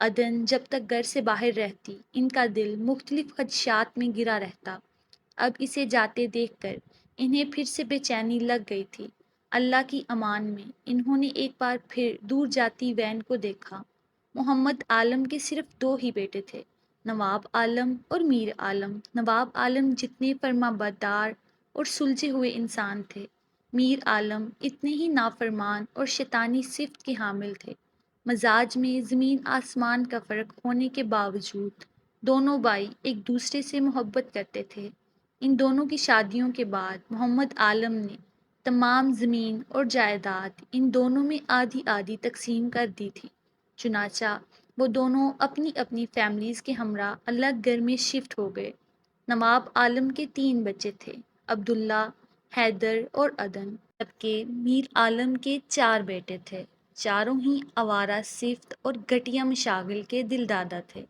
عدن جب تک گھر سے باہر رہتی ان کا دل مختلف خدشات میں گرا رہتا۔ اب اسے جاتے دیکھ کر انہیں پھر سے بے چینی لگ گئی تھی۔ اللہ کی امان میں انہوں نے ایک بار پھر دور جاتی وین کو دیکھا۔ محمد عالم کے صرف دو ہی بیٹے تھے، نواب عالم اور میر عالم۔ نواب عالم جتنے فرما بردار اور سلجھے ہوئے انسان تھے، میر عالم اتنے ہی نافرمان اور شیطانی صفت کے حامل تھے۔ مزاج میں زمین آسمان کا فرق ہونے کے باوجود دونوں بھائی ایک دوسرے سے محبت کرتے تھے۔ ان دونوں کی شادیوں کے بعد محمد عالم نے تمام زمین اور جائیداد ان دونوں میں آدھی آدھی تقسیم کر دی تھی۔ چنانچہ وہ دونوں اپنی اپنی فیملیز کے ہمراہ الگ گھر میں شفٹ ہو گئے۔ نواب عالم کے تین بچے تھے، عبداللہ، حیدر اور عدن، جبکہ میر عالم کے چار بیٹے تھے۔ چاروں ہی آوارہ صفت اور گھٹیا مشاغل کے دلدادہ تھے۔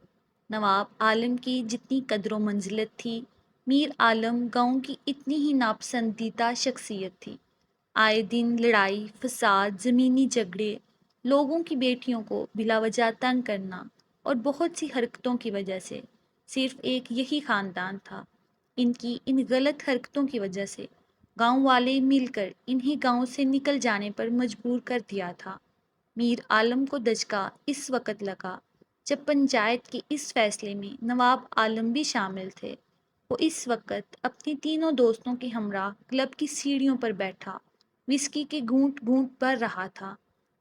نواب عالم کی جتنی قدر و منزلت تھی، میر عالم گاؤں کی اتنی ہی ناپسندیدہ شخصیت تھی۔ آئے دن لڑائی فساد، زمینی جھگڑے، لوگوں کی بیٹیوں کو بلا وجہ تنگ کرنا اور بہت سی حرکتوں کی وجہ سے صرف ایک یہی خاندان تھا۔ ان کی ان غلط حرکتوں کی وجہ سے گاؤں والے مل کر انہیں گاؤں سے نکل جانے پر مجبور کر دیا تھا۔ میر عالم کو دھچکا اس وقت لگا جب پنچایت کے اس فیصلے میں نواب عالم بھی شامل تھے۔ وہ اس وقت اپنی تینوں دوستوں کے ہمراہ کلب کی سیڑھیوں پر بیٹھا وسکی کے گھونٹ گھونٹ بھر رہا تھا۔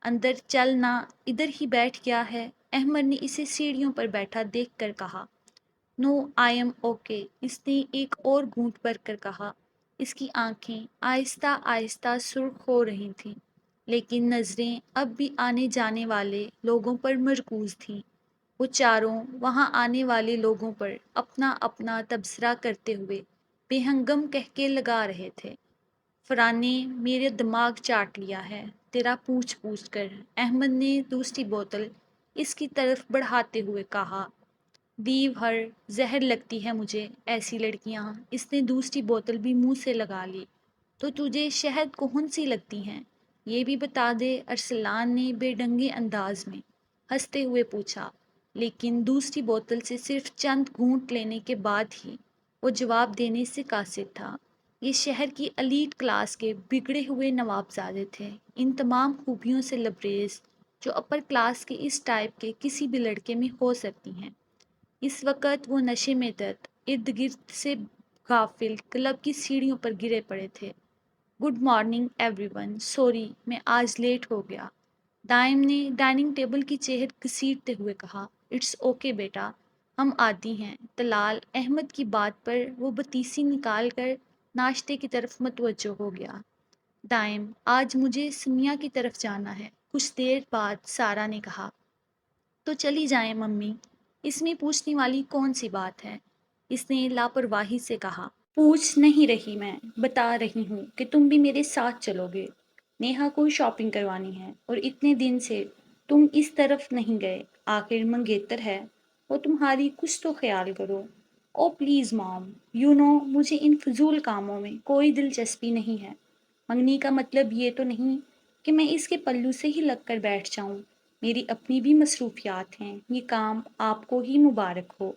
اندر چلنا، ادھر ہی بیٹھ گیا ہے، احمد نے اسے سیڑھیوں پر بیٹھا دیکھ کر کہا۔ نو آئی ایم اوکے، اس نے ایک اور گھونٹ بھر کر کہا۔ اس کی آنکھیں آہستہ آہستہ سرخ ہو رہی تھیں، لیکن نظریں اب بھی آنے جانے والے لوگوں پر مرکوز تھیں۔ وہ چاروں وہاں آنے والے لوگوں پر اپنا اپنا تبصرہ کرتے ہوئے بے ہنگم کہکے لگا رہے تھے۔ فرحان نے میرا دماغ چاٹ لیا ہے تیرا پوچھ پوچھ کر، احمد نے دوسری بوتل اس کی طرف بڑھاتے ہوئے کہا۔ لیو ہر، زہر لگتی ہے مجھے ایسی لڑکیاں۔ اس نے دوسری بوتل بھی منہ سے لگا لی۔ تو تجھے شہد کون سی لگتی ہیں یہ بھی بتا دے، ارسلان نے بے ڈنگے انداز میں ہنستے ہوئے پوچھا، لیکن دوسری بوتل سے صرف چند گھونٹ لینے کے بعد ہی وہ جواب دینے سے قاصر تھا۔ یہ شہر کی ایلیٹ کلاس کے بگڑے ہوئے نوابزادے تھے، ان تمام خوبیوں سے لبریز جو اپر کلاس کے اس ٹائپ کے کسی بھی لڑکے میں ہو سکتی ہیں۔ اس وقت وہ نشے میں دھت ارد گرد سے غافل کلب کی سیڑھیوں پر گرے پڑے تھے۔ Good morning every one, sorry میں آج لیٹ ہو گیا، دائم نے ڈائننگ ٹیبل کی چیئر گھسیٹتے ہوئے کہا۔ اٹس اوکے بیٹا، ہم آتی ہیں۔ طلال احمد کی بات پر وہ بتیسی نکال کر ناشتے کی طرف متوجہ ہو گیا۔ دائم، آج مجھے سمیا کی طرف جانا ہے، کچھ دیر بعد سارا نے کہا۔ تو چلی جائیں ممی، اس میں پوچھنے والی کون سی بات ہے، اس نے لاپرواہی سے کہا۔ پوچھ نہیں رہی، میں بتا رہی ہوں کہ تم بھی میرے ساتھ چلو گے۔ نیہا کو شاپنگ کروانی ہے اور اتنے دن سے تم اس طرف نہیں گئے، آخر منگیتر ہے، وہ تمہاری کچھ تو خیال کرو۔ او پلیز مام، یو نو مجھے ان فضول کاموں میں کوئی دلچسپی نہیں ہے۔ منگنی کا مطلب یہ تو نہیں کہ میں اس کے پلو سے ہی لگ کر بیٹھ جاؤں، میری اپنی بھی مصروفیات ہیں، یہ کام آپ کو ہی مبارک ہو۔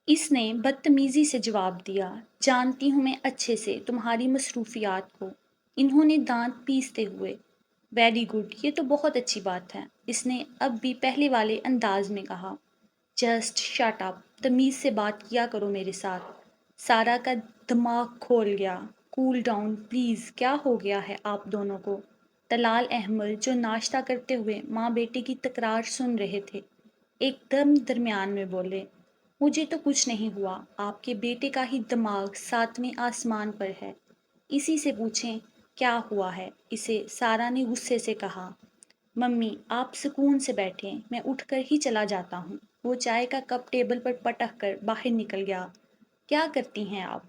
اس نے بدتمیزی سے جواب دیا، جانتی ہوں میں اچھے سے تمہاری مصروفیات کو۔ انہوں نے دانت پیستے ہوئے، ویری گڈ، یہ تو بہت اچھی بات ہے، اس نے اب بھی پہلے والے انداز میں کہا۔ جسٹ شٹ اپ، تمیز سے بات کیا کرو میرے ساتھ۔ سارا کا دماغ کھول گیا۔ کول ڈاؤن پلیز، کیا ہو گیا ہے آپ دونوں کو؟ طلال احمد جو ناشتہ کرتے ہوئے ماں بیٹے کی تکرار سن رہے تھے، ایک دم درمیان میں بولے۔ مجھے تو کچھ نہیں ہوا، آپ کے بیٹے کا ہی دماغ ساتویں آسمان پر ہے، اسی سے پوچھیں کیا ہوا ہے اسے، سارا نے غصے سے کہا۔ ممی آپ سکون سے بیٹھیں، میں اٹھ کر ہی چلا جاتا ہوں۔ وہ چائے کا کپ ٹیبل پر پٹک کر باہر نکل گیا۔ کیا کرتی ہیں آپ؟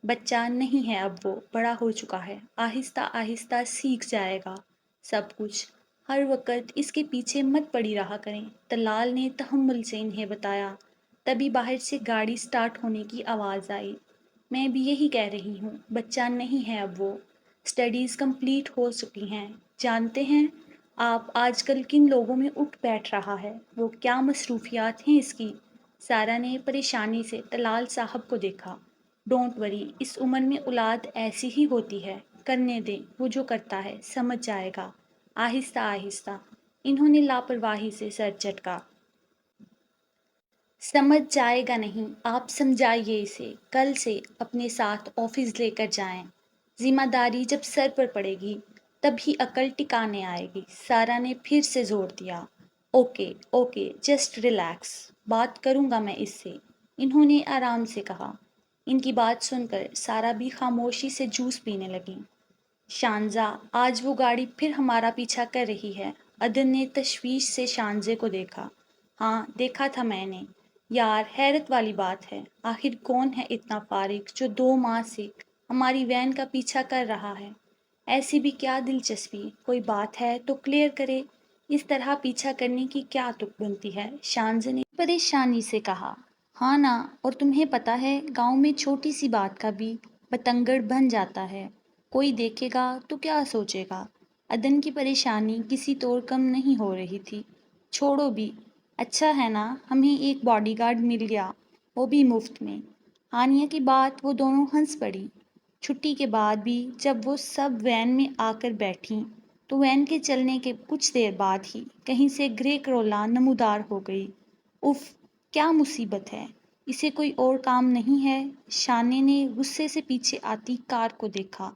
بچہ نہیں ہے اب، وہ بڑا ہو چکا ہے، آہستہ آہستہ سیکھ جائے گا سب کچھ، ہر وقت اس کے پیچھے مت پڑی رہا کریں، طلال نے تحمل سے انہیں بتایا۔ تبھی باہر سے گاڑی سٹارٹ ہونے کی آواز آئی۔ میں بھی یہی کہہ رہی ہوں، بچہ نہیں ہے اب وہ، اسٹڈیز کمپلیٹ ہو چکی ہیں، جانتے ہیں آپ آج کل کن لوگوں میں اٹھ بیٹھ رہا ہے، وہ کیا مصروفیات ہیں اس کی؟ سارا نے پریشانی سے طلال صاحب کو دیکھا۔ ڈونٹ وری، اس عمر میں اولاد ایسی ہی ہوتی ہے، کرنے دیں، وہ جو کرتا ہے سمجھ جائے گا۔ آہستہ آہستہ انہوں نے لاپرواہی سے سر جھٹکا۔ سمجھ جائے گا نہیں، آپ سمجھائیے اسے، کل سے اپنے ساتھ آفس لے کر جائیں۔ ذمہ داری جب سر پر پڑے گی تبھی عقل ٹکانے آئے گی۔ سارا نے پھر سے زور دیا۔ اوکے اوکے، جسٹ ریلیکس، بات کروں گا میں اس سے، انہوں نے آرام سے کہا۔ ان کی بات سن کر سارا بھی خاموشی سے جوس پینے لگی۔ شانزا، آج وہ گاڑی پھر ہمارا پیچھا کر رہی ہے۔ عدن نے تشویش سے شانزے کو دیکھا۔ ہاں دیکھا تھا میں نے۔ یار حیرت والی بات ہے، آخر کون ہے اتنا فارغ جو 2 ماہ سے ہماری وین کا پیچھا کر رہا ہے؟ ایسی بھی کیا دلچسپی؟ کوئی بات ہے تو کلیئر کرے، اس طرح پیچھا کرنے کی کیا تک بنتی ہے؟ شانزے نے پریشانی سے کہا۔ ہاں نا، اور تمہیں پتہ ہے گاؤں میں چھوٹی سی بات کا بھی بتنگڑ بن جاتا ہے، کوئی دیکھے گا تو کیا سوچے گا؟ عدن کی پریشانی کسی طور کم نہیں ہو رہی تھی۔ چھوڑو بھی، اچھا ہے نا ہمیں ایک باڈی گارڈ مل گیا، وہ بھی مفت میں۔ ہانیہ کی بات وہ دونوں ہنس پڑی۔ چھٹی کے بعد بھی جب وہ سب وین میں آ کر بیٹھیں تو وین کے چلنے کے کچھ دیر بعد ہی کہیں سے گرے کرولا نمودار ہو گئی۔ اف، کیا مصیبت ہے، اسے کوئی اور کام نہیں ہے؟ شانے نے غصے سے پیچھے آتی کار کو دیکھا۔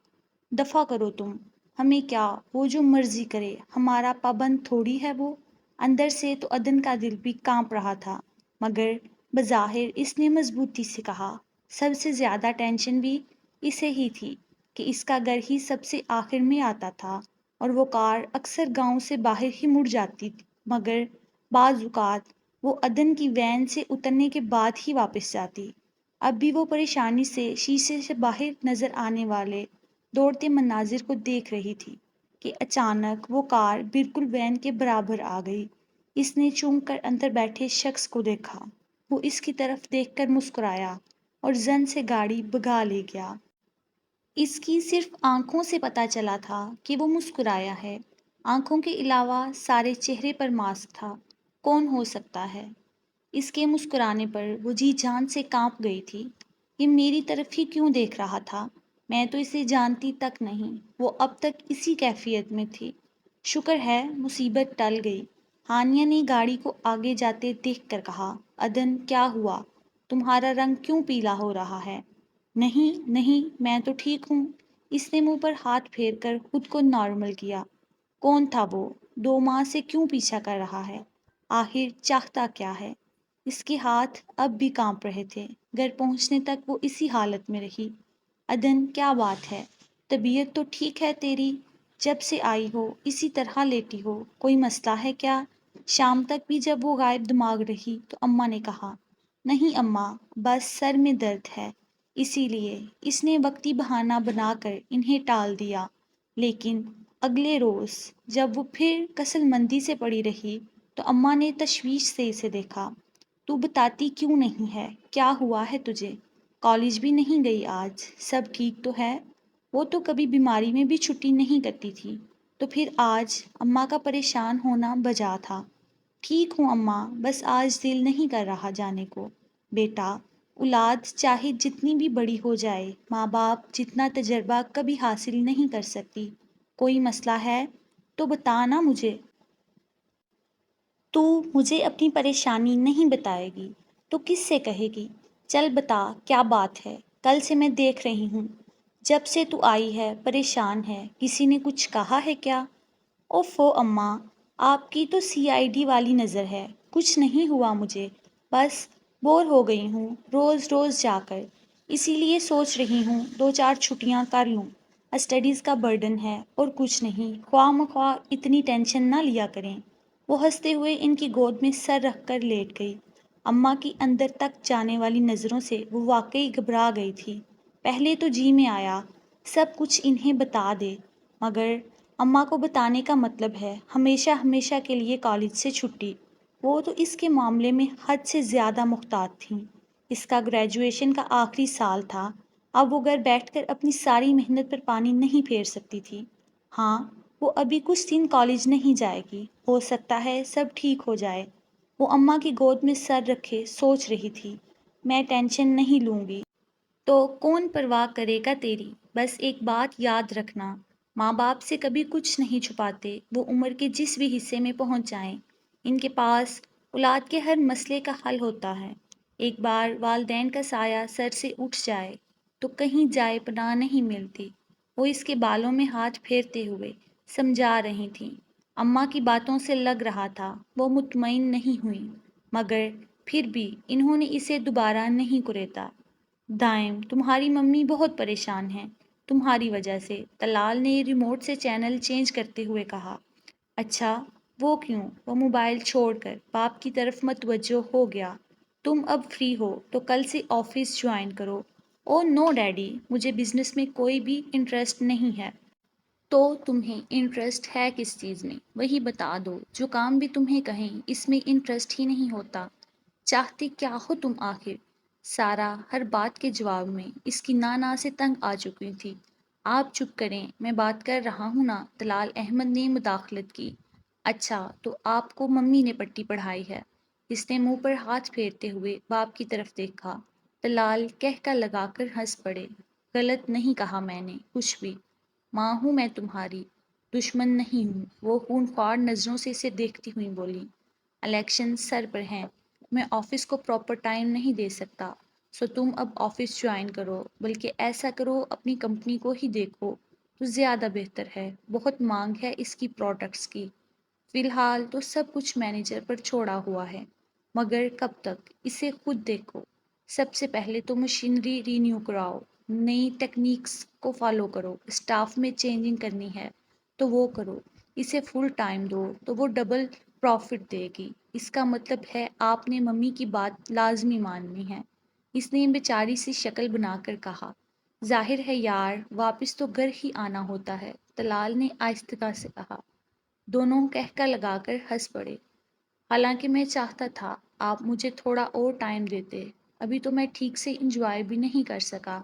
دفع کرو تم، ہمیں کیا، وہ جو مرضی کرے، ہمارا پابند تھوڑی ہے وہ۔ اندر سے تو عدن کا دل بھی کانپ رہا تھا، مگر بظاہر اس نے مضبوطی سے کہا۔ سب سے زیادہ ٹینشن بھی اسے ہی تھی کہ اس کا گھر ہی سب سے آخر میں آتا تھا اور وہ کار اکثر گاؤں سے باہر ہی مڑ جاتی تھی، مگر بعض اوقات وہ عدن کی وین سے اترنے کے بعد ہی واپس جاتی۔ اب بھی وہ پریشانی سے شیشے سے باہر نظر آنے والے دوڑتے مناظر کو دیکھ رہی تھی کہ اچانک وہ کار بالکل وین کے برابر آ گئی۔ اس نے چونک کر اندر بیٹھے شخص کو دیکھا۔ وہ اس کی طرف دیکھ کر مسکرایا اور زن سے گاڑی بھگا لے گیا۔ اس کی صرف آنکھوں سے پتہ چلا تھا کہ وہ مسکرایا ہے۔ آنکھوں کے علاوہ سارے چہرے پر ماسک تھا۔ کون ہو سکتا ہے؟ اس کے مسکرانے پر وہ جی جان سے کانپ گئی تھی۔ یہ میری طرف ہی کیوں دیکھ رہا تھا؟ میں تو اسے جانتی تک نہیں۔ وہ اب تک اسی کیفیت میں تھی۔ شکر ہے مصیبت ٹل گئی، ہانیہ نے گاڑی کو آگے جاتے دیکھ کر کہا۔ عدن، کیا ہوا؟ تمہارا رنگ کیوں پیلا ہو رہا ہے؟ نہیں نہیں، میں تو ٹھیک ہوں۔ اس نے منہ پر ہاتھ پھیر کر خود کو نارمل کیا۔ کون تھا وہ؟ 2 ماہ سے کیوں پیچھا کر رہا ہے؟ آخر چاہتا کیا ہے؟ اس کے ہاتھ اب بھی کانپ رہے تھے۔ گھر پہنچنے تک وہ اسی حالت میں رہی۔ عدن، کیا بات ہے؟ طبیعت تو ٹھیک ہے تیری؟ جب سے آئی ہو اسی طرح لیٹی ہو، کوئی مسئلہ ہے کیا؟ شام تک بھی جب وہ غائب دماغ رہی تو اماں نے کہا۔ نہیں اماں، بس سر میں درد ہے، اسی لیے۔ اس نے وقتی بہانہ بنا کر انہیں ٹال دیا، لیکن اگلے روز جب وہ پھر کسل مندی سے پڑی رہی تو اماں نے تشویش سے اسے دیکھا۔ تو بتاتی کیوں نہیں ہے؟ کیا ہوا ہے تجھے؟ کالج بھی نہیں گئی آج؟ سب ٹھیک تو ہے؟ وہ تو کبھی بیماری میں بھی چھٹی نہیں کرتی تھی، تو پھر آج؟ اماں کا پریشان ہونا بجا تھا۔ ٹھیک ہوں اماں، بس آج دل نہیں کر رہا جانے کو۔ بیٹا، اولاد چاہے جتنی بھی بڑی ہو جائے، ماں باپ جتنا تجربہ کبھی حاصل نہیں کر سکتی۔ کوئی مسئلہ ہے تو بتا نا مجھے۔ تو مجھے اپنی پریشانی نہیں بتائے گی تو کس سے کہے گی؟ چل بتا کیا بات ہے، کل سے میں دیکھ رہی ہوں، جب سے تو آئی ہے پریشان ہے، کسی نے کچھ کہا ہے کیا؟ اوفو اماں، آپ کی تو CID والی نظر ہے، کچھ نہیں ہوا مجھے، بس بور ہو گئی ہوں روز روز جا کر، اسی لیے سوچ رہی ہوں 2 4 چھٹیاں کر لوں۔ اسٹڈیز کا برڈن ہے اور کچھ نہیں، خواہ مخواہ اتنی ٹینشن نہ لیا کریں۔ وہ ہنستے ہوئے ان کی گود میں سر رکھ کر لیٹ گئی۔ اماں کی اندر تک جانے والی نظروں سے وہ واقعی گھبرا گئی تھی۔ پہلے تو جی میں آیا سب کچھ انہیں بتا دے، مگر اماں کو بتانے کا مطلب ہے ہمیشہ ہمیشہ کے لیے کالج سے چھٹی۔ وہ تو اس کے معاملے میں حد سے زیادہ محتاط تھیں۔ اس کا گریجویشن کا آخری سال تھا، اب وہ گھر بیٹھ کر اپنی ساری محنت پر پانی نہیں پھیر سکتی تھی۔ ہاں، وہ ابھی کچھ دن کالج نہیں جائے گی، ہو سکتا ہے سب ٹھیک ہو جائے۔ وہ اماں کی گود میں سر رکھے سوچ رہی تھی، میں ٹینشن نہیں لوں گی تو کون پرواہ کرے گا تیری؟ بس ایک بات یاد رکھنا، ماں باپ سے کبھی کچھ نہیں چھپاتے، وہ عمر کے جس بھی حصے میں پہنچ جائیں، ان کے پاس اولاد کے ہر مسئلے کا حل ہوتا ہے۔ ایک بار والدین کا سایہ سر سے اٹھ جائے تو کہیں جائے پناہ نہیں ملتی۔ وہ اس کے بالوں میں ہاتھ پھیرتے ہوئے سمجھا رہی تھیں۔ اماں کی باتوں سے لگ رہا تھا وہ مطمئن نہیں ہوئی، مگر پھر بھی انہوں نے اسے دوبارہ نہیں کریدا۔ دائم تمہاری ممی بہت پریشان ہیں تمہاری وجہ سے، طلال نے ریموٹ سے چینل چینج کرتے ہوئے کہا۔ اچھا، وہ کیوں؟ وہ موبائل چھوڑ کر باپ کی طرف متوجہ ہو گیا۔ تم اب فری ہو تو کل سے آفس جوائن کرو۔ او نو ڈیڈی، مجھے بزنس میں کوئی بھی انٹرسٹ نہیں ہے۔ تو تمہیں انٹرسٹ ہے کس چیز میں؟ وہی بتا دو، جو کام بھی تمہیں کہیں اس میں انٹرسٹ ہی نہیں ہوتا۔ چاہتے کیا ہو تم آخر؟ سارا ہر بات کے جواب میں اس کی نا سے تنگ آ چکی تھی۔ آپ چپ کریں، میں بات کر رہا ہوں نا، طلال احمد نے مداخلت کی۔ اچھا، تو آپ کو ممی نے پٹی پڑھائی ہے؟ اس نے منہ پر ہاتھ پھیرتے ہوئے باپ کی طرف دیکھا۔ طلال کہکا لگا کر ہنس پڑے۔ غلط نہیں کہا میں نے کچھ بھی، ماں ہوں میں تمہاری، دشمن نہیں ہوں۔ وہ خونخوار نظروں سے اسے دیکھتی ہوئی بولی۔ الیکشن سر پر ہیں، میں آفس کو پراپر ٹائم نہیں دے سکتا، سو تم اب آفس جوائن کرو، بلکہ ایسا کرو اپنی کمپنی کو ہی دیکھو تو زیادہ بہتر ہے، بہت مانگ ہے اس کی پروڈکٹس کی۔ فی الحال تو سب کچھ مینیجر پر چھوڑا ہوا ہے، مگر کب تک؟ اسے خود دیکھو۔ سب سے پہلے تو مشینری رینیو کراؤ، نئی ٹیکنیکس کو فالو کرو، اسٹاف میں چینجنگ کرنی ہے تو وہ کرو، اسے فل ٹائم دو تو وہ ڈبل پروفٹ دے گی۔ اس کا مطلب ہے آپ نے ممی کی بات لازمی ماننی ہے، اس نے بیچاری سی شکل بنا کر کہا۔ ظاہر ہے یار، واپس تو گھر ہی آنا ہوتا ہے، طلال نے آہستہ سے کہا۔ دونوں کہکا لگا کر ہنس پڑے۔ حالانکہ میں چاہتا تھا آپ مجھے تھوڑا اور ٹائم دیتے، ابھی تو میں ٹھیک سے انجوائے بھی نہیں کر سکا۔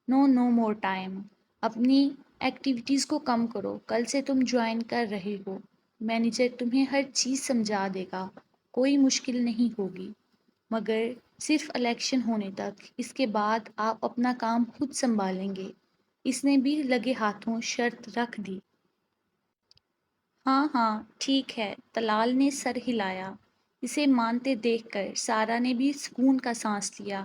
نو نو مور ٹائم، اپنی ایکٹیویٹیز کو کم کرو، کل سے تم جوائن کر رہے ہو، مینیجر تمہیں ہر چیز سمجھا دے گا، کوئی مشکل نہیں ہوگی، مگر صرف الیکشن ہونے تک، اس کے بعد آپ اپنا کام خود سنبھالیں گے۔ اس نے بھی لگے ہاتھوں شرط رکھ دی۔ ہاں ہاں ٹھیک ہے، طلال نے سر ہلایا۔ اسے مانتے دیکھ کر سارا نے بھی سکون کا سانس لیا۔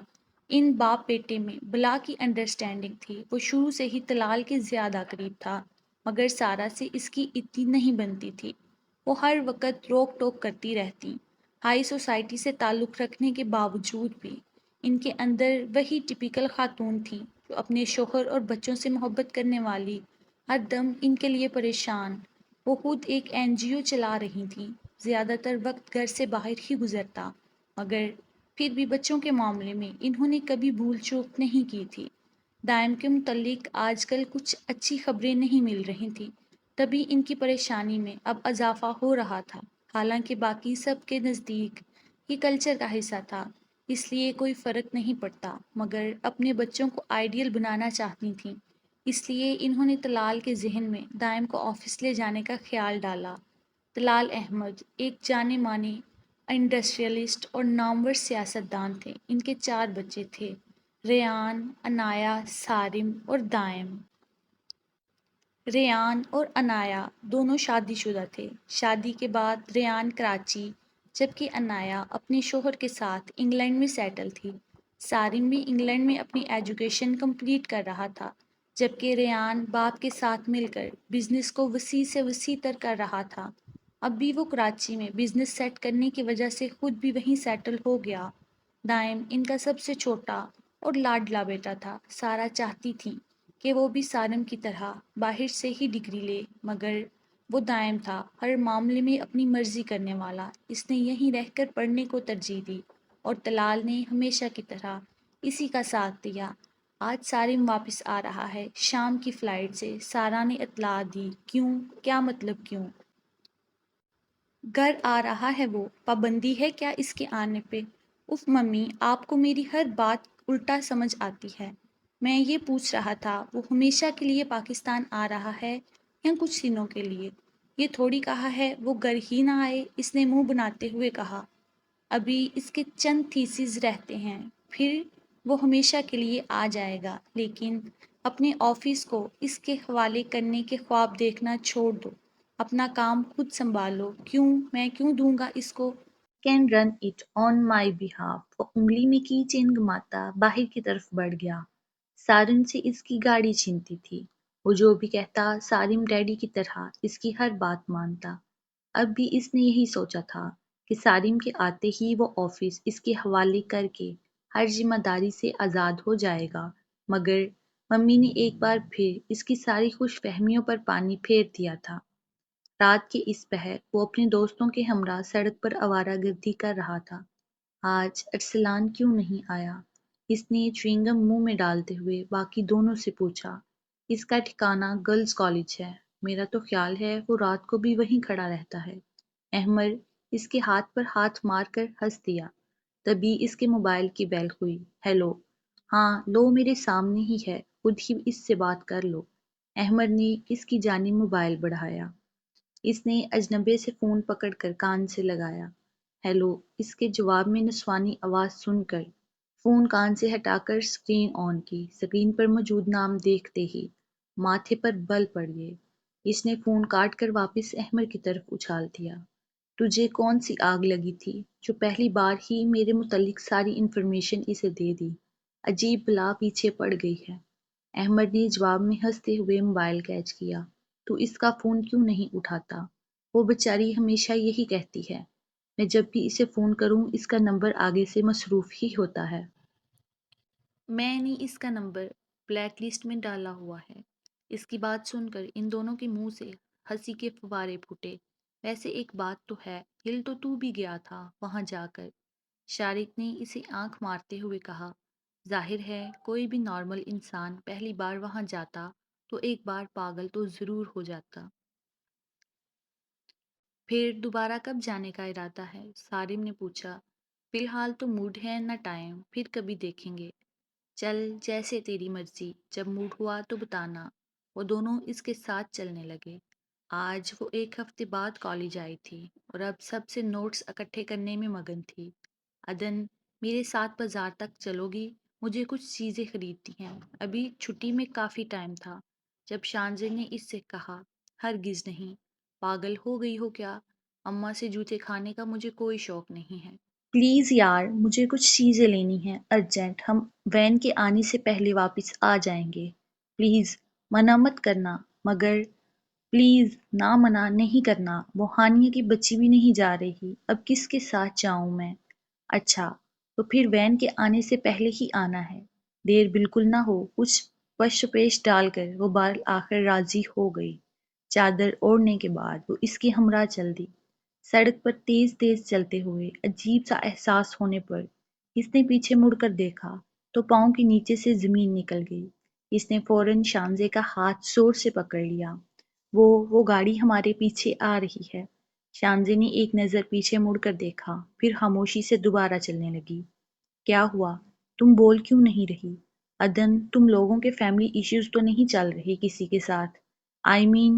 ان باپ بیٹے میں بلا کی انڈرسٹینڈنگ تھی، وہ شروع سے ہی طلال کے زیادہ قریب تھا، مگر سارا سے اس کی اتنی نہیں بنتی تھی۔ وہ ہر وقت روک ٹوک کرتی رہتی، ہائی سوسائٹی سے تعلق رکھنے کے باوجود بھی۔ ان کے اندر وہی ٹپیکل خاتون تھی جو اپنے شوہر اور بچوں سے محبت کرنے والی، ہر دم ان کے لیے پریشان۔ وہ خود ایک NGO چلا رہی تھیں، زیادہ تر وقت گھر سے باہر ہی گزرتا، مگر پھر بھی بچوں کے معاملے میں انہوں نے کبھی بھول چوک نہیں کی تھی۔ دائم کے متعلق آج کل کچھ اچھی خبریں نہیں مل رہی تھیں، تبھی ان کی پریشانی میں اب اضافہ ہو رہا تھا۔ حالانکہ باقی سب کے نزدیک یہ کلچر کا حصہ تھا، اس لیے کوئی فرق نہیں پڑتا، مگر اپنے بچوں کو آئیڈیل بنانا چاہتی تھیں، اس لیے انہوں نے طلال کے ذہن میں دائم کو آفس لے جانے کا خیال ڈالا۔ طلال احمد ایک جانے مانے انڈسٹریلسٹ اور نامور سیاستدان تھے۔ ان کے 4 بچے تھے، ریان، عنایا، سارم اور دائم۔ ریان اور عنایا دونوں شادی شدہ تھے۔ شادی کے بعد ریان کراچی، جبکہ عنایا اپنے شوہر کے ساتھ انگلینڈ میں سیٹل تھی۔ سارم بھی انگلینڈ میں اپنی ایجوکیشن کمپلیٹ کر رہا تھا، جبکہ ریان باپ کے ساتھ مل کر بزنس کو وسیع سے وسیع تر کر رہا تھا۔ اب بھی وہ کراچی میں بزنس سیٹ کرنے کی وجہ سے خود بھی وہیں سیٹل ہو گیا۔ دائم ان کا سب سے چھوٹا اور لاڈلا بیٹا تھا۔ سارا چاہتی تھی کہ وہ بھی سارم کی طرح باہر سے ہی ڈگری لے، مگر وہ دائم تھا، ہر معاملے میں اپنی مرضی کرنے والا، اس نے یہیں رہ کر پڑھنے کو ترجیح دی، اور طلال نے ہمیشہ کی طرح اسی کا ساتھ دیا۔ آج سارم واپس آ رہا ہے شام کی فلائٹ سے، سارا نے اطلاع دی۔ کیوں؟ کیا مطلب کیوں؟ گھر آ رہا ہے وہ، پابندی ہے کیا اس کے آنے پہ؟ اف ممی، آپ کو میری ہر بات الٹا سمجھ آتی ہے۔ میں یہ پوچھ رہا تھا وہ ہمیشہ کے لیے پاکستان آ رہا ہے یا کچھ دنوں کے لیے؟ یہ تھوڑی کہا ہے وہ گھر ہی نہ آئے، اس نے منہ بناتے ہوئے کہا۔ ابھی اس کے چند تھیسز رہتے ہیں، پھر وہ ہمیشہ کے لیے آ جائے گا، لیکن اپنے آفس کو اس کے حوالے کرنے کے خواب دیکھنا چھوڑ دو، اپنا کام خود سنبھالو۔ کیوں؟ میں کیوں دوں گا اس کو؟ Can run it on my behalf. وہ انگلی میں کی چین گھماتا باہر کی طرف بڑھ گیا۔ سارن سے اس کی گاڑی چھینتی تھی۔ وہ جو بھی کہتا سارم ڈیڈی کی طرح اس کی ہر بات مانتا۔ اب بھی اس نے یہی سوچا تھا کہ سارم کے آتے ہی وہ آفس اس کے حوالے کر کے ہر ذمہ داری سے آزاد ہو جائے گا، مگر ممی نے ایک بار پھر اس کی ساری خوش فہمیوں پر پانی پھیر دیا تھا۔ رات کے اس پہر وہ اپنے دوستوں کے ہمراہ سڑک پر آوارہ گردی کر رہا تھا۔ آج ارسلان کیوں نہیں آیا؟ اس نے چوئنگم منہ میں ڈالتے ہوئے باقی دونوں سے پوچھا۔ اس کا ٹھکانہ گرلز کالج ہے، میرا تو خیال ہے وہ رات کو بھی وہیں کھڑا رہتا ہے۔ احمد اس کے ہاتھ پر ہاتھ مار کر ہنس دیا۔ تبھی اس کے موبائل کی بیل ہوئی۔ ہیلو، ہاں لو میرے سامنے ہی ہے، خود ہی اس سے بات کر لو۔ احمد نے اس کی جانب موبائل بڑھایا۔ اس نے اجنبے سے فون پکڑ کر کان سے لگایا۔ ہیلو، اس کے جواب میں نسوانی آواز سن کر فون کان سے ہٹا کر اسکرین آن کی۔ اسکرین پر موجود نام دیکھتے ہی ماتھے پر بل پڑ گئے۔ اس نے فون کاٹ کر واپس احمد کی طرف اچھال دیا۔ تجھے کون سی آگ لگی تھی جو پہلی بار ہی میرے متعلق ساری انفارمیشن اسے دے دی؟ عجیب بلا پیچھے پڑ گئی ہے۔ احمد نے جواب میں ہنستے ہوئے موبائل کیچ کیا۔ تو اس کا فون کیوں نہیں اٹھاتا؟ وہ بیچاری ہمیشہ یہی کہتی ہے، میں جب بھی اسے فون کروں اس کا نمبر آگے سے مصروف ہی ہوتا ہے۔ میں نے اس کا نمبر بلیک لسٹ میں ڈالا ہوا ہے۔ اس کی بات سن کر ان دونوں کے منہ سے ہنسی کے فوارے پھوٹے۔ ویسے ایک بات تو ہے، ہل تو بھی گیا تھا وہاں جا کر۔ شارق نے اسے آنکھ مارتے ہوئے کہا۔ ظاہر ہے کوئی بھی نارمل انسان پہلی بار وہاں جاتا تو ایک بار پاگل تو ضرور ہو جاتا۔ پھر دوبارہ کب جانے کا ارادہ ہے؟ سارم نے پوچھا۔ فی الحال تو موڈ ہے نہ ٹائم، پھر کبھی دیکھیں گے۔ چل جیسے تیری مرضی، جب موڈ ہوا تو بتانا۔ وہ دونوں اس کے ساتھ چلنے لگے۔ آج وہ ایک ہفتے بعد کالج آئی تھی اور اب سب سے نوٹس اکٹھے کرنے میں مگن تھی۔ عدن، میرے ساتھ بازار تک چلو گی؟ مجھے کچھ چیزیں خریدتی ہیں، ابھی چھٹی میں کافی ٹائم تھا۔ جب شانزے نے اس سے کہا، ہرگز نہیں، پاگل ہو گئی ہو کیا؟ اماں سے جوتے کھانے کا مجھے کوئی شوق نہیں ہے۔ پلیز یار، مجھے کچھ چیزیں لینی ہیں ارجنٹ، ہم وین کے آنے سے پہلے واپس آ جائیں گے۔ پلیز منع مت کرنا، مگر پلیز نہ منع نہیں کرنا۔ وہ ہانیہ کی بچی بھی نہیں جا رہی، اب کس کے ساتھ جاؤں میں؟ اچھا تو پھر وین کے آنے سے پہلے ہی آنا ہے، دیر بالکل نہ ہو۔ کچھ پش پیش ڈال کر وہ بالآخر راضی ہو گئی۔ چادر اوڑھنے کے بعد وہ اس کی ہمراہ چل دی۔ سڑک پر تیز تیز چلتے ہوئے عجیب سا احساس ہونے پر اس نے پیچھے مڑ کر دیکھا تو پاؤں کے نیچے سے زمین نکل گئی۔ اس نے فوراً شانزے کا ہاتھ زور سے پکڑ لیا۔ وہ گاڑی ہمارے پیچھے آ رہی ہے۔ شانزے نے ایک نظر پیچھے مڑ کر دیکھا، پھر خاموشی سے دوبارہ چلنے لگی۔ کیا ہوا؟ تم بول کیوں نہیں رہی؟ عدن، تم لوگوں کے فیملی ایشوز تو نہیں چل رہے کسی کے ساتھ؟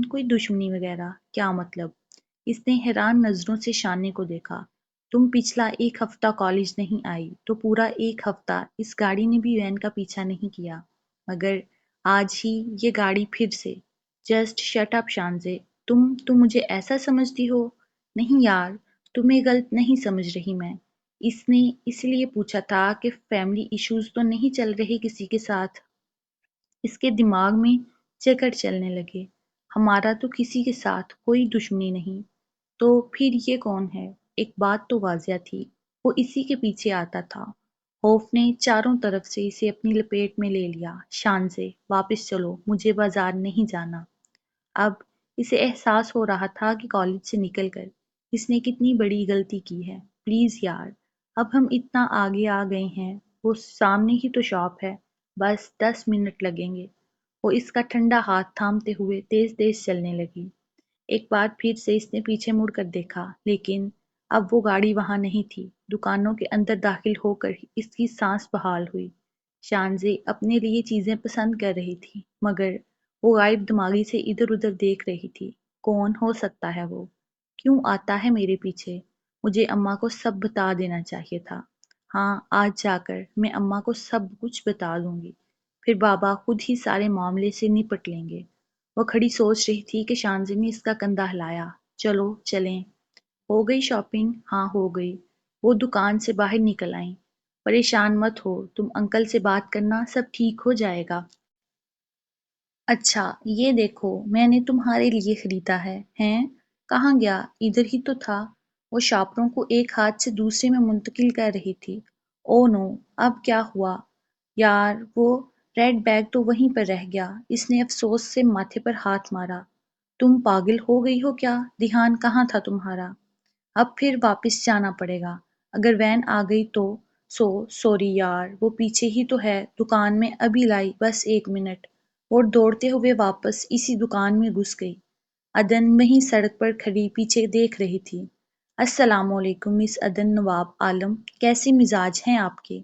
کوئی دشمنی وغیرہ؟ کیا مطلب؟ اس نے حیران نظروں سے شانے کو دیکھا۔ تم پچھلا ایک ہفتہ کالج نہیں آئی تو پورا ایک ہفتہ اس گاڑی نے بھی وین کا پیچھا نہیں کیا، مگر آج ہی یہ گاڑی پھر سے۔ جسٹ شٹ اپ شانزے، تم مجھے ایسا سمجھتی ہو؟ نہیں یار، تمہیں غلط نہیں سمجھ رہی میں۔ اس نے اس لیے پوچھا تھا کہ فیملی ایشوز تو نہیں چل رہے کسی کے ساتھ؟ اس کے دماغ میں چکر چلنے لگے۔ ہمارا تو کسی کے ساتھ کوئی دشمنی نہیں، تو پھر یہ کون ہے؟ ایک بات تو واضح تھی، وہ اسی کے پیچھے آتا تھا۔ خوف نے چاروں طرف سے اسے اپنی لپیٹ میں لے لیا۔ شانزے، واپس چلو، مجھے بازار نہیں جانا۔ اب اسے احساس ہو رہا تھا کہ کالج سے نکل کر اس نے کتنی بڑی غلطی کی ہے۔ پلیز یار، اب ہم اتنا آگے آ گئے ہیں، وہ سامنے ہی تو شاپ ہے، بس 10 منٹ لگیں گے۔ وہ اس کا ٹھنڈا ہاتھ تھامتے ہوئے تیز تیز چلنے لگی۔ ایک بار پھر سے اس نے پیچھے مڑ کر دیکھا، لیکن اب وہ گاڑی وہاں نہیں تھی۔ دکانوں کے اندر داخل ہو کر اس کی سانس بحال ہوئی۔ شانزے اپنے لیے چیزیں پسند کر رہی تھی، مگر وہ غائب دماغی سے ادھر ادھر دیکھ رہی تھی۔ کون ہو سکتا ہے وہ؟ کیوں آتا ہے میرے پیچھے؟ مجھے اماں کو سب بتا دینا چاہیے تھا۔ ہاں، آج جا کر میں اماں کو سب کچھ بتا دوں گی، پھر بابا خود ہی سارے معاملے سے نپٹ لیں گے۔ وہ کھڑی سوچ رہی تھی کہ شانزی نے اس کا کندھا ہلایا۔ چلو چلیں۔ ہو گئی شاپنگ؟ ہاں ہو گئی۔ وہ دکان سے باہر نکل آئیں۔ پریشان مت ہو، تم انکل سے بات کرنا، سب ٹھیک ہو جائے گا۔ اچھا یہ دیکھو میں نے تمہارے لیے خریدا ہے۔ ہیں؟ کہاں گیا؟ ادھر ہی تو تھا۔ وہ شاپروں کو ایک ہاتھ سے دوسرے میں منتقل کر رہی تھی۔ او نو، اب کیا ہوا؟ یار وہ ریڈ بیگ تو وہیں پر رہ گیا۔ اس نے افسوس سے ماتھے پر ہاتھ مارا۔ تم پاگل ہو گئی ہو کیا؟ دھیان کہاں تھا تمہارا؟ اب پھر واپس جانا پڑے گا۔ اگر وین آ گئی تو سوری یار، وہ پیچھے ہی تو ہے، دکان میں ابھی لائی، بس 1 منٹ۔ وہ دوڑتے ہوئے واپس اسی دکان میں گھس گئی۔ عدن وہیں سڑک پر کھڑی پیچھے دیکھ رہی تھی۔ السلام علیکم مس عدن نواب عالم، کیسے مزاج ہیں آپ کے؟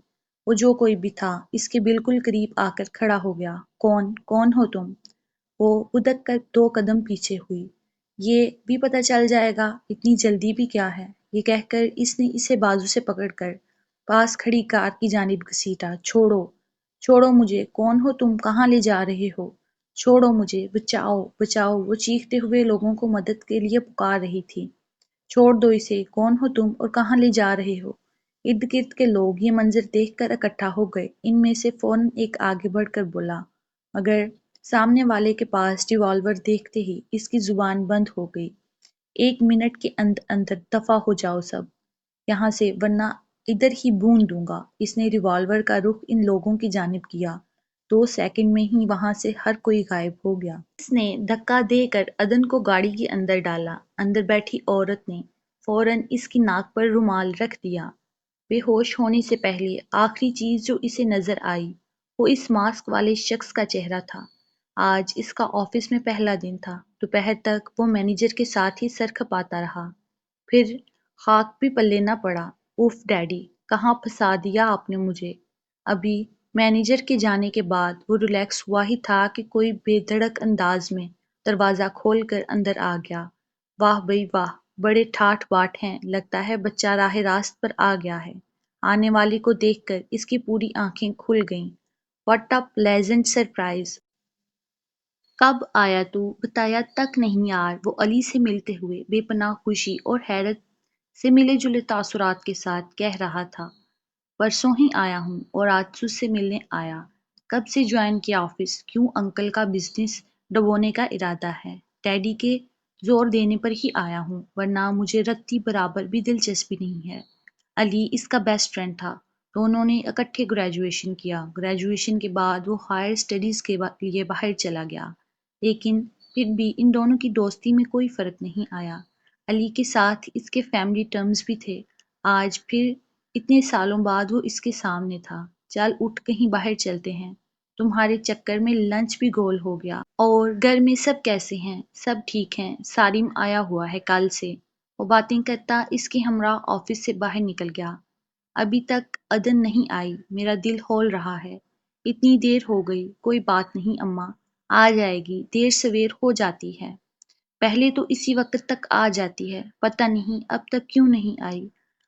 وہ جو کوئی بھی تھا اس کے بالکل قریب آ کر کھڑا ہو گیا۔ کون ہو تم؟ وہ بدک کر 2 قدم پیچھے ہوئی۔ یہ بھی پتہ چل جائے گا، اتنی جلدی بھی کیا ہے؟ یہ کہہ کر اس نے اسے بازو سے پکڑ کر پاس کھڑی کار کی جانب گھسیٹا۔ چھوڑو، چھوڑو مجھے، کون ہو تم؟ کہاں لے جا رہے ہو؟ چھوڑو مجھے، بچاؤ بچاؤ! وہ چیختے ہوئے لوگوں کو مدد کے لیے پکار رہی تھی۔ چھوڑ دو اسے، کون ہو تم اور کہاں لے جا رہے ہو؟ ارد گرد کے لوگ یہ منظر دیکھ کر اکٹھا ہو گئے۔ ان میں سے فوراً ایک آگے بڑھ کر بولا، مگر سامنے والے کے پاس ریوالور دیکھتے ہی اس کی زبان بند ہو گئی۔ 1 منٹ کے اندر دفع ہو جاؤ سب یہاں سے، ورنہ ادھر ہی بھون دوں گا۔ اس نے ریوالور کا رخ ان لوگوں کی جانب کیا۔ 2 سیکنڈ میں ہی وہاں سے ہر کوئی غائب ہو گیا۔ اس نے دھکا دے کر عدن کو گاڑی کے اندر ڈالا۔ اندر بیٹھی عورت نے فوراً اس کی ناک پر رومال رکھ دیا۔ بے ہوش ہونے سے پہلے آخری چیز جو اسے نظر آئی وہ اس ماسک والے شخص کا چہرہ تھا۔ آج اس کا آفس میں پہلا دن تھا۔ دوپہر تک وہ مینیجر کے ساتھ ہی سر کھپاتا رہا، پھر خاک بھی پلے نہ پڑا۔ اوف ڈیڈی، کہاں پھنسا دیا آپ نے مجھے! ابھی مینیجر کے جانے کے بعد وہ ریلیکس ہوا ہی تھا کہ کوئی بے دھڑک انداز میں دروازہ کھول کر اندر آ گیا۔ واہ بھئی واہ، بڑے ٹھاٹھ باٹ ہیں، لگتا ہے بچہ راہ راست پر آ گیا ہے۔ آنے والے کو دیکھ کر اس کی پوری آنکھیں کھل گئیں۔ What a pleasant surprise! کب آیا تو؟ بتایا تک نہیں یار، وہ علی سے ملتے ہوئے بے پناہ خوشی اور حیرت سے ملے جلے تاثرات کے ساتھ کہہ رہا تھا۔ پرسوں ہی آیا ہوں اور آج سو سے ملنے آیا۔ کب سے جوائن کیا آفس؟ کیوں انکل کا بزنس ڈبونے کا ارادہ ہے؟ ڈیڈی کے زور دینے پر ہی آیا ہوں، ورنہ مجھے رتی برابر بھی دلچسپی نہیں ہے۔ علی اس کا بیسٹ فرینڈ تھا، دونوں نے اکٹھے گریجویشن کیا۔ گریجویشن کے بعد وہ ہائر اسٹڈیز کے لیے باہر چلا گیا، لیکن پھر بھی ان دونوں کی دوستی میں کوئی فرق نہیں آیا۔ علی کے ساتھ اس کے فیملی ٹرمز بھی تھے۔ آج پھر اتنے سالوں بعد وہ اس کے سامنے تھا۔ چل اٹھ، کہیں باہر چلتے ہیں، تمہارے چکر میں لنچ بھی گول ہو گیا۔ اور گھر میں سب کیسے ہیں؟ سب ٹھیک ہیں، سالم آیا ہوا ہے کل سے۔ وہ باتیں کرتا اس کے ہمراہ آفس سے باہر نکل گیا۔ ابھی تک عدن نہیں آئی، میرا دل ہول رہا ہے۔ اتنی دیر ہو گئی۔ کوئی بات نہیں اماں، آ جائے گی، دیر سویر ہو جاتی ہے۔ پہلے تو اسی وقت تک آ جاتی ہے، پتہ نہیں اب تک کیوں نہیں آئی۔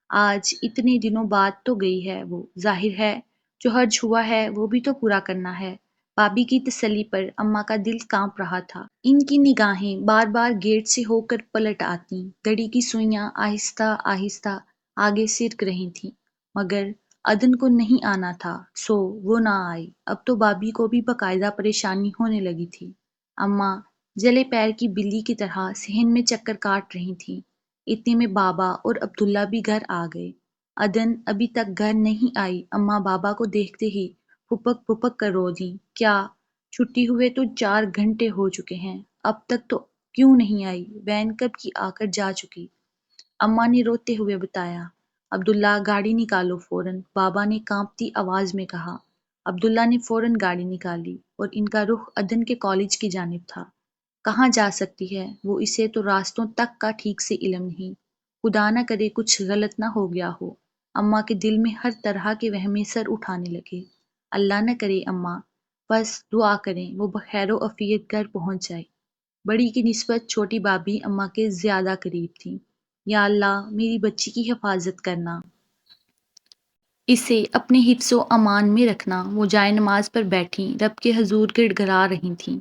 آج اتنے دنوں بعد تو گئی ہے وہ، ظاہر ہے جو حرج ہوا ہے وہ بھی تو پورا کرنا ہے۔ بابی کی تسلی پر اماں کا دل کانپ رہا تھا۔ ان کی نگاہیں بار بار گیٹ سے ہو کر پلٹ آتیں، گھڑی کی سوئیاں آہستہ آہستہ آگے سرک رہی تھیں، مگر عدن کو نہیں آنا تھا، سو وہ نہ آئی۔ اب تو بابی کو بھی باقاعدہ پریشانی ہونے لگی تھی۔ اماں جلے پیر کی بلی کی طرح صحن میں چکر کاٹ رہی تھیں۔ اتنے میں بابا اور عبداللہ بھی گھر آ گئے۔ عدن ابھی تک گھر نہیں آئی۔ اماں بابا کو دیکھتے ہی پھپک پھپک کر رو دیں۔ کیا؟ چھٹی ہوئے تو 4 گھنٹے ہو چکے ہیں، اب تک تو کیوں نہیں آئی؟ وین کب کی آ کر جا چکی؟ اماں نے روتے ہوئے بتایا۔ عبداللہ گاڑی نکالو فوراً، بابا نے کانپتی آواز میں کہا۔ عبداللہ نے فوراً گاڑی نکالی اور ان کا رخ عدن کے کالج کی جانب تھا۔ کہاں جا سکتی ہے وہ؟ اسے تو راستوں تک کا ٹھیک سے علم نہیں، خدا نہ کرے کچھ غلط نہ ہو گیا ہو۔ اماں کے دل میں ہر طرح کے وہمیں سر اٹھانے لگے۔ اللہ نہ کرے اماں، بس دعا کریں وہ بخیر و عافیت گھر پہنچ جائے۔ بڑی کی نسبت چھوٹی بابی اماں کے زیادہ قریب تھیں۔ یا اللہ میری بچی کی حفاظت کرنا، اسے اپنے حفظ و امان میں رکھنا۔ وہ جائے نماز پر بیٹھیں، رب کے حضور گڑ گڑا رہی تھیں۔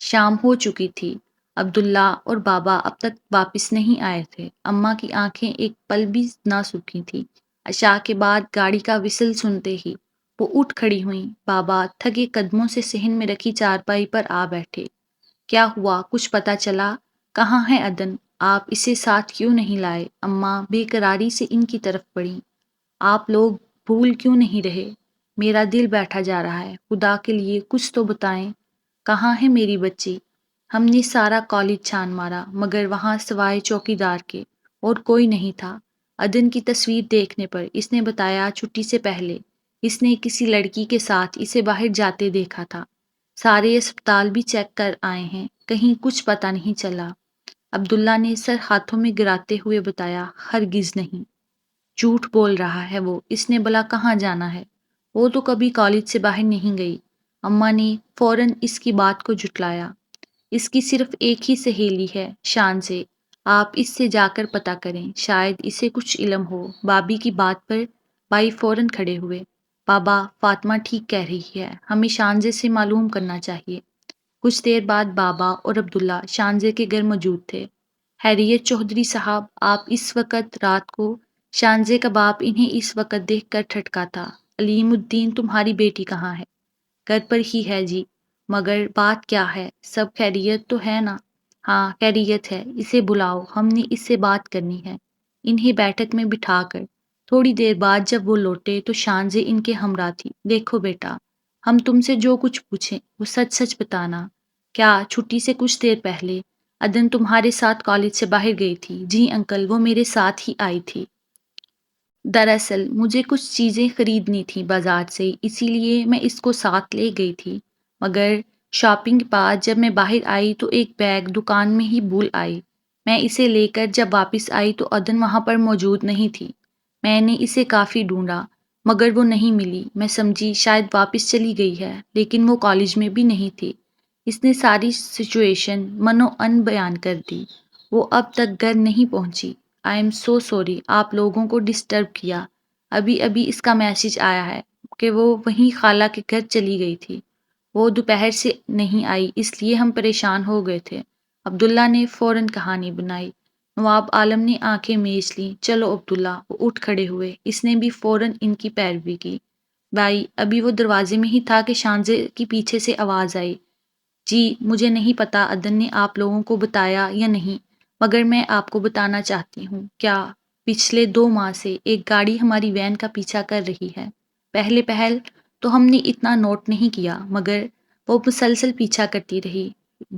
شام ہو چکی تھی۔ عبداللہ اور بابا اب تک واپس نہیں آئے تھے۔ اماں کی آنکھیں ایک پل بھی نہ سوکھی تھیں۔ عشاء کے بعد گاڑی کا وصل سنتے ہی وہ اٹھ کھڑی ہوئیں۔ بابا تھکے قدموں سے صحن میں رکھی چارپائی پر آ بیٹھے۔ کیا ہوا؟ کچھ پتہ چلا؟ کہاں ہے عدن؟ آپ اسے ساتھ کیوں نہیں لائے؟ اماں بے قراری سے ان کی طرف بڑھیں۔ آپ لوگ بھول کیوں نہیں رہے؟ میرا دل بیٹھا جا رہا ہے، خدا کے لیے کچھ تو بتائیں، کہاں ہے میری بچی؟ ہم نے سارا کالج چھان مارا مگر وہاں سوائے چوکیدار کے اور کوئی نہیں تھا۔ عدن کی تصویر دیکھنے پر اس نے بتایا چھٹی سے پہلے اس نے کسی لڑکی کے ساتھ اسے باہر جاتے دیکھا تھا۔ سارے اسپتال بھی چیک کر آئے ہیں، کہیں کچھ پتہ نہیں چلا۔ عبداللہ نے سر ہاتھوں میں گراتے ہوئے بتایا، ہرگز نہیں، جھوٹ بول رہا ہے وہ، اس نے بلا کہاں جانا ہے؟ وہ تو کبھی کالج سے باہر نہیں گئی۔ اماں نے فوراً اس کی بات کو جھٹلایا۔ اس کی صرف ایک ہی سہیلی ہے، شان سے، آپ اس سے جا کر پتہ کریں، شاید اسے کچھ علم ہو۔ بابی کی بات پر بھائی فوراً کھڑے ہوئے۔ بابا فاطمہ ٹھیک کہہ رہی ہے، ہمیں شانزے سے معلوم کرنا چاہیے۔ کچھ دیر بعد بابا اور عبداللہ شانزے کے گھر موجود تھے۔ خیریت چودھری صاحب، آپ اس وقت رات کو؟ شانزے کا باپ انہیں اس وقت دیکھ کر ٹھٹکا تھا۔ علیم الدین تمہاری بیٹی کہاں ہے؟ گھر پر ہی ہے جی۔ مگر بات کیا ہے؟ سب خیریت تو ہے نا؟ ہاں خیریت ہے، اسے بلاؤ، ہم نے اس سے بات کرنی ہے۔ انہیں بیٹھک میں بٹھا کر تھوڑی دیر بعد جب وہ لوٹے تو شانزے ان کے ہمراہ تھی۔ دیکھو بیٹا، ہم تم سے جو کچھ پوچھیں وہ سچ سچ بتانا۔ کیا چھٹی سے کچھ دیر پہلے عدن تمہارے ساتھ کالج سے باہر گئی تھی؟ جی انکل، وہ میرے ساتھ ہی آئی تھی۔ دراصل مجھے کچھ چیزیں خریدنی تھیں بازار سے، اسی لیے میں اس کو ساتھ لے گئی تھی، مگر شاپنگ کے بعد جب میں باہر آئی تو ایک بیگ دکان میں ہی بھول آئی۔ میں اسے لے کر جب واپس آئی تو عدن وہاں پر موجود نہیں تھی۔ میں نے اسے کافی ڈھونڈا مگر وہ نہیں ملی۔ میں سمجھی شاید واپس چلی گئی ہے، لیکن وہ کالج میں بھی نہیں تھی۔ اس نے ساری سچویشن منو ان بیان کر دی۔ وہ اب تک گھر نہیں پہنچی۔ آئی ایم سو سوری آپ لوگوں کو ڈسٹرب کیا۔ ابھی ابھی اس کا میسج آیا ہے کہ وہ وہیں خالہ کے گھر چلی گئی تھی۔ وہ دوپہر سے نہیں آئی، اس لیے ہم پریشان ہو گئے تھے۔ عبداللہ نے فوراً کہانی بنائی۔ نواب عالم نے آنکھیں میچ لیں۔ چلو عبداللہ، وہ اٹھ کھڑے ہوئے۔ اس نے بھی فوراً ان کی پیروی کی۔ بھائی ابھی وہ دروازے میں ہی تھا کہ شانزے کی پیچھے سے آواز آئی، جی مجھے نہیں پتا عدن نے آپ لوگوں کو بتایا یا نہیں، مگر میں آپ کو بتانا چاہتی ہوں۔ کیا؟ پچھلے 2 ماہ سے ایک گاڑی ہماری وین کا پیچھا کر رہی ہے۔ پہل تو ہم نے اتنا نوٹ نہیں کیا، مگر وہ مسلسل پیچھا کرتی رہی۔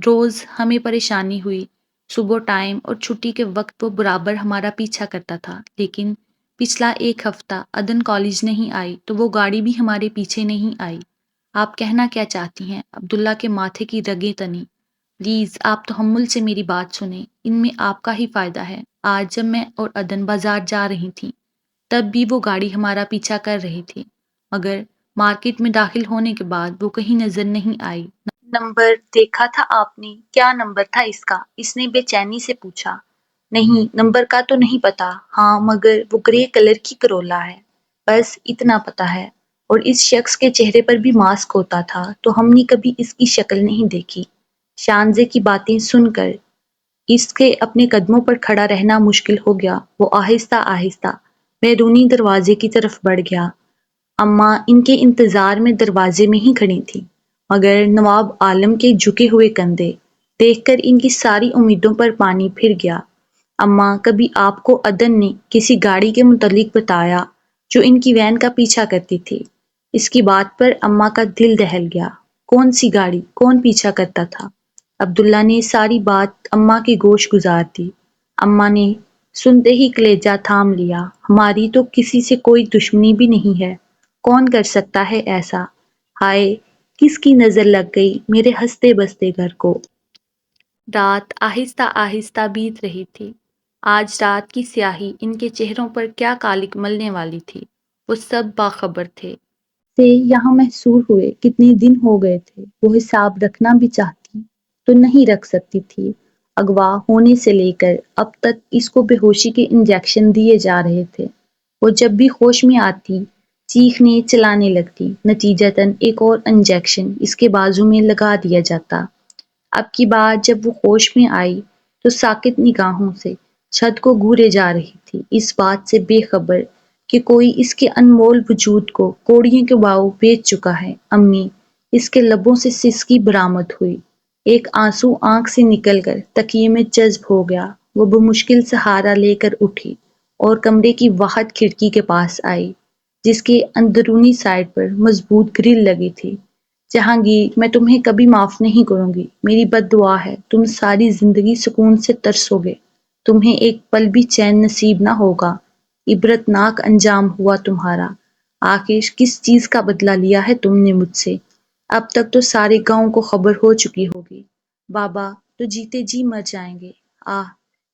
روز ہمیں پریشانی ہوئی۔ صبح ٹائم اور چھٹی کے وقت وہ برابر ہمارا پیچھا کرتا تھا، لیکن پچھلا 1 ہفتہ عدن کالج نہیں آئی تو وہ گاڑی بھی ہمارے پیچھے نہیں آئی۔ آپ کہنا کیا چاہتی ہیں؟ عبداللہ کے ماتھے کی رگیں تنی۔ پلیز آپ تحمل سے میری بات سنیں، ان میں آپ کا ہی فائدہ ہے۔ آج جب میں اور عدن بازار جا رہی تھیں تب بھی وہ گاڑی ہمارا پیچھا کر رہی تھی، مگر مارکیٹ میں داخل ہونے کے بعد وہ کہیں نظر نہیں آئی۔ نمبر دیکھا تھا آپ نے؟ کیا نمبر تھا اس کا؟ اس نے بے چینی سے پوچھا۔ نہیں، نمبر کا تو نہیں پتا، ہاں مگر وہ گرے کلر کی کرولا ہے، بس اتنا پتا ہے۔ اور اس شخص کے چہرے پر بھی ماسک ہوتا تھا تو ہم نے کبھی اس کی شکل نہیں دیکھی۔ شانزے کی باتیں سن کر اس کے اپنے قدموں پر کھڑا رہنا مشکل ہو گیا۔ وہ آہستہ آہستہ بیرونی دروازے کی طرف بڑھ گیا۔ اماں ان کے انتظار میں دروازے میں ہی کھڑی تھیں، مگر نواب عالم کے جھکے ہوئے کندھے دیکھ کر ان کی ساری امیدوں پر پانی پھر گیا۔ اماں کبھی آپ کو عدن نے کسی گاڑی کے متعلق بتایا جو ان کی وین کا پیچھا کرتی تھی؟ اس کی بات پر اماں کا دل دہل گیا۔ کون سی گاڑی؟ کون پیچھا کرتا تھا؟ عبداللہ نے ساری بات اماں کی گوش گزار دی۔ اماں نے سنتے ہی کلیجہ تھام لیا۔ ہماری تو کسی سے کوئی دشمنی بھی نہیں ہے، کون کر سکتا ہے ایسا؟ ہائے، کس کی نظر لگ گئی میرے ہنستے بستے گھر کو؟ رات آہستہ آہستہ بیت رہی تھی۔ آج رات کی سیاہی ان کے چہروں پر کیا کالک ملنے والی تھی، وہ سب باخبر تھے۔ سے یہاں محصور ہوئے کتنے دن ہو گئے تھے، وہ حساب رکھنا بھی چاہتی تو نہیں رکھ سکتی تھی۔ اغوا ہونے سے لے کر اب تک اس کو بے ہوشی کے انجیکشن دیے جا رہے تھے۔ وہ جب بھی ہوش میں آتی چیخنے چلانے لگتی، نتیجتاً ایک اور انجیکشن اس کے بازو میں لگا دیا جاتا۔ اب کی بار جب وہ ہوش میں آئی تو ساکت نگاہوں سے چھت کو گھورے جا رہی تھی، اس بات سے بے خبر کہ کوئی اس کے انمول وجود کو کوڑیوں کے بھاؤ بیچ چکا ہے۔ امی، اس کے لبوں سے سسکی برآمد ہوئی، ایک آنسو آنکھ سے نکل کر تکیے میں جذب ہو گیا۔ وہ بمشکل سہارا لے کر اٹھی اور کمرے کی واحد کھڑکی کے پاس آئی جس کے اندرونی سائڈ پر مضبوط گرل لگی تھی۔ جہانگیر، میں تمہیں کبھی معاف نہیں کروں گی، میری بد دعا ہے تم ساری زندگی سکون سے ترسو گے، تمہیں ایک پل بھی چین نصیب نہ ہوگا، عبرتناک انجام ہوا تمہارا۔ آخر کس چیز کا بدلہ لیا ہے تم نے مجھ سے؟ اب تک تو سارے گاؤں کو خبر ہو چکی ہوگی۔ بابا تو جیتے جی مر جائیں گے۔ آہ،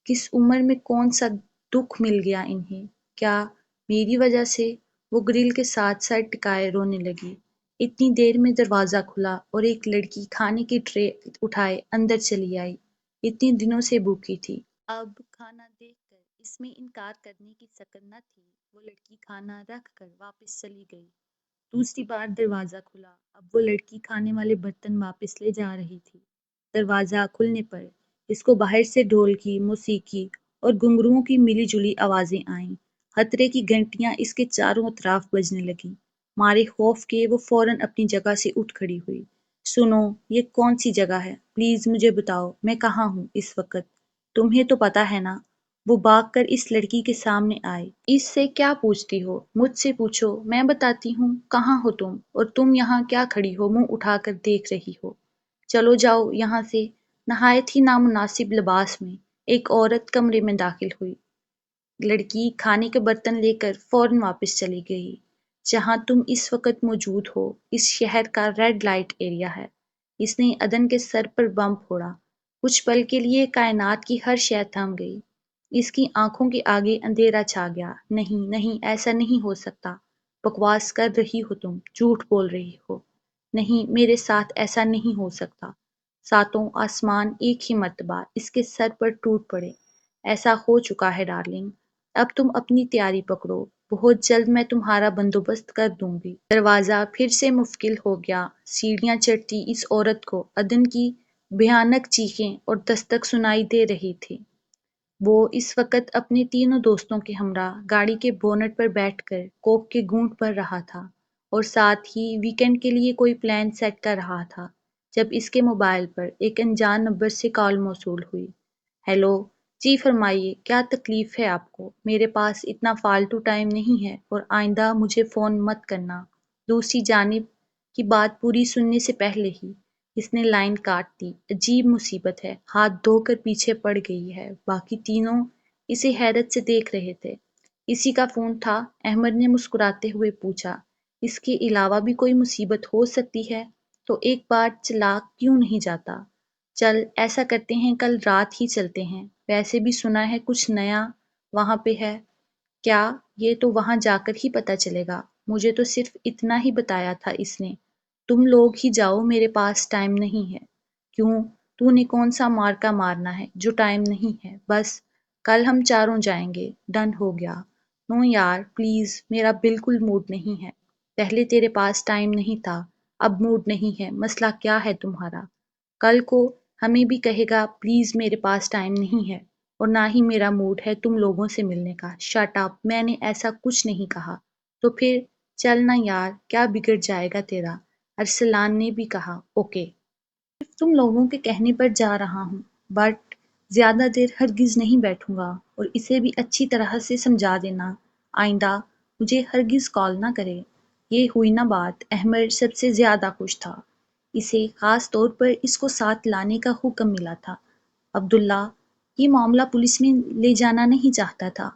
کس عمر میں کون سا دکھ مل گیا انہیں، کیا میری وجہ سے؟ وہ گرل کے ساتھ ساتھ ٹکائے رونے لگی۔ اتنی دیر میں دروازہ کھلا اور ایک لڑکی کھانے کی ٹرے اٹھائے اندر چلی آئی۔ اتنے دنوں سے بھوکی تھی، اب کھانا دیکھ کر اس میں انکار کرنے کی شکل نہ تھی۔ وہ لڑکی کھانا رکھ کر واپس چلی گئی۔ دوسری بار دروازہ کھلا، اب وہ لڑکی کھانے والے برتن واپس لے جا رہی تھی۔ دروازہ کھلنے پر اس کو باہر سے ڈھول کی موسیقی اور گھنگروؤں کی ملی جلی آوازیں آئیں۔ خطرے کی گھنٹیاں اس کے چاروں اطراف بجنے لگیں۔ مارے خوف کے وہ فوراً اپنی جگہ سے اٹھ کھڑی ہوئی۔ سنو، یہ کون سی جگہ ہے؟ پلیز مجھے بتاؤ میں کہاں ہوں اس وقت؟ تمہیں تو پتہ ہے نا؟ وہ بھاگ کر اس لڑکی کے سامنے آئی۔ اس سے کیا پوچھتی ہو؟ مجھ سے پوچھو، میں بتاتی ہوں۔ کہاں ہو تم؟ اور تم یہاں کیا کھڑی ہو منہ اٹھا کر دیکھ رہی ہو؟ چلو جاؤ یہاں سے۔ نہایت ہی نامناسب لباس میں ایک عورت کمرے میں داخل ہوئی۔ لڑکی کھانے کے برتن لے کر فوراً واپس چلی گئی۔ جہاں تم اس وقت موجود ہو اس شہر کا ریڈ لائٹ ایریا ہے۔ اس نے عدن کے سر پر بم پھوڑا۔ کچھ پل کے لیے کائنات کی ہر شے تھم گئی۔ اس کی آنکھوں کے آگے اندھیرا چھا گیا۔ نہیں نہیں، ایسا نہیں ہو سکتا، بکواس کر رہی ہو تم، جھوٹ بول رہی ہو۔ نہیں، میرے ساتھ ایسا نہیں ہو سکتا۔ ساتوں آسمان ایک ہی مرتبہ اس کے سر پر ٹوٹ پڑے۔ ایسا ہو چکا ہے ڈارلنگ، اب تم اپنی تیاری پکڑو، بہت جلد میں تمہارا بندوبست کر دوں گی۔ دروازہ پھر سے مفکل ہو گیا۔ سیڑھیاں چڑھتی اس عورت کو عدن کی بھیانک چیخیں اور دستک سنائی دے رہی تھی۔ وہ اس وقت اپنے تینوں دوستوں کے ہمراہ گاڑی کے بونٹ پر بیٹھ کر کوک کے گھونٹ بھر رہا تھا اور ساتھ ہی ویکینڈ کے لیے کوئی پلان سیٹ کر رہا تھا جب اس کے موبائل پر ایک انجان نمبر سے کال موصول ہوئی۔ ہیلو جی، فرمائیے کیا تکلیف ہے آپ کو؟ میرے پاس اتنا فالتو ٹائم نہیں ہے اور آئندہ مجھے فون مت کرنا۔ دوسری جانب کی بات پوری سننے سے پہلے ہی اس نے لائن کاٹ دی۔ عجیب مصیبت ہے، ہاتھ دھو کر پیچھے پڑ گئی ہے۔ باقی تینوں اسے حیرت سے دیکھ رہے تھے۔ اسی کا فون تھا؟ احمد نے مسکراتے ہوئے پوچھا۔ اس کے علاوہ بھی کوئی مصیبت ہو سکتی ہے تو ایک بار چلا کیوں نہیں جاتا؟ چل ایسا کرتے ہیں کل رات ہی چلتے ہیں، ویسے بھی سنا ہے کچھ نیا وہاں پہ ہے۔ کیا؟ یہ تو وہاں جا کر ہی پتہ چلے گا، مجھے تو صرف اتنا ہی بتایا تھا اس نے۔ تم لوگ ہی جاؤ، میرے پاس ٹائم نہیں ہے۔ کیوں؟ تو نے کون سا مارکا مارنا ہے جو ٹائم نہیں ہے؟ بس کل ہم چاروں جائیں گے، ڈن ہو گیا۔ نو یار پلیز، میرا بالکل موڈ نہیں ہے۔ پہلے تیرے پاس ٹائم نہیں تھا، اب موڈ نہیں ہے، مسئلہ کیا ہے تمہارا؟ کل کو ہمیں بھی کہے گا پلیز میرے پاس ٹائم نہیں ہے، اور نہ ہی میرا موڈ ہے تم لوگوں سے ملنے کا۔ شٹ اپ، میں نے ایسا کچھ نہیں کہا۔ تو پھر چلنا یار، کیا بگڑ جائے گا تیرا؟ ارسلان نے بھی کہا۔ اوکے، صرف تم لوگوں کے کہنے پر جا رہا ہوں، بٹ زیادہ دیر ہرگز نہیں بیٹھوں گا، اور اسے بھی اچھی طرح سے سمجھا دینا آئندہ مجھے ہرگز کال نہ کرے۔ یہ ہوئی نا بات۔ احمد سب سے زیادہ خوش تھا، اسے خاص طور پر اس کو ساتھ لانے کا حکم ملا تھا۔ عبداللہ یہ معاملہ پولیس میں لے جانا نہیں چاہتا تھا،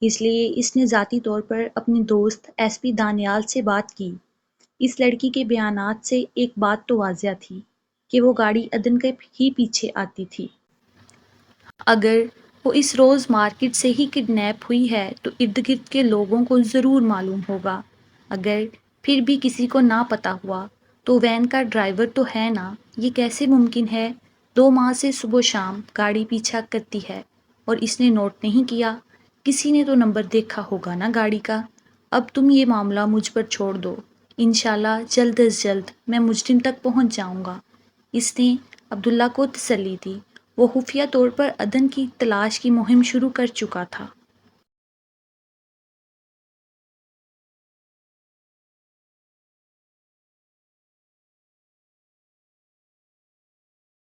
اس لیے اس نے ذاتی طور پر اپنے دوست ایس پی دانیال سے بات کی۔ اس لڑکی کے بیانات سے ایک بات تو واضح تھی کہ وہ گاڑی عدن کے ہی پیچھے آتی تھی۔ اگر وہ اس روز مارکیٹ سے ہی کڈنیپ ہوئی ہے تو ارد گرد کے لوگوں کو ضرور معلوم ہوگا۔ اگر پھر بھی کسی کو نہ پتا ہوا تو وین کا ڈرائیور تو ہے نا، یہ کیسے ممکن ہے؟ 2 ماہ سے صبح و شام گاڑی پیچھا کرتی ہے اور اس نے نوٹ نہیں کیا؟ کسی نے تو نمبر دیکھا ہوگا نا گاڑی کا۔ اب تم یہ معاملہ مجھ پر چھوڑ دو، انشاءاللہ جلد از جلد میں مجرم تک پہنچ جاؤں گا۔ اس نے عبداللہ کو تسلی دی۔ وہ خفیہ طور پر عدن کی تلاش کی مہم شروع کر چکا تھا۔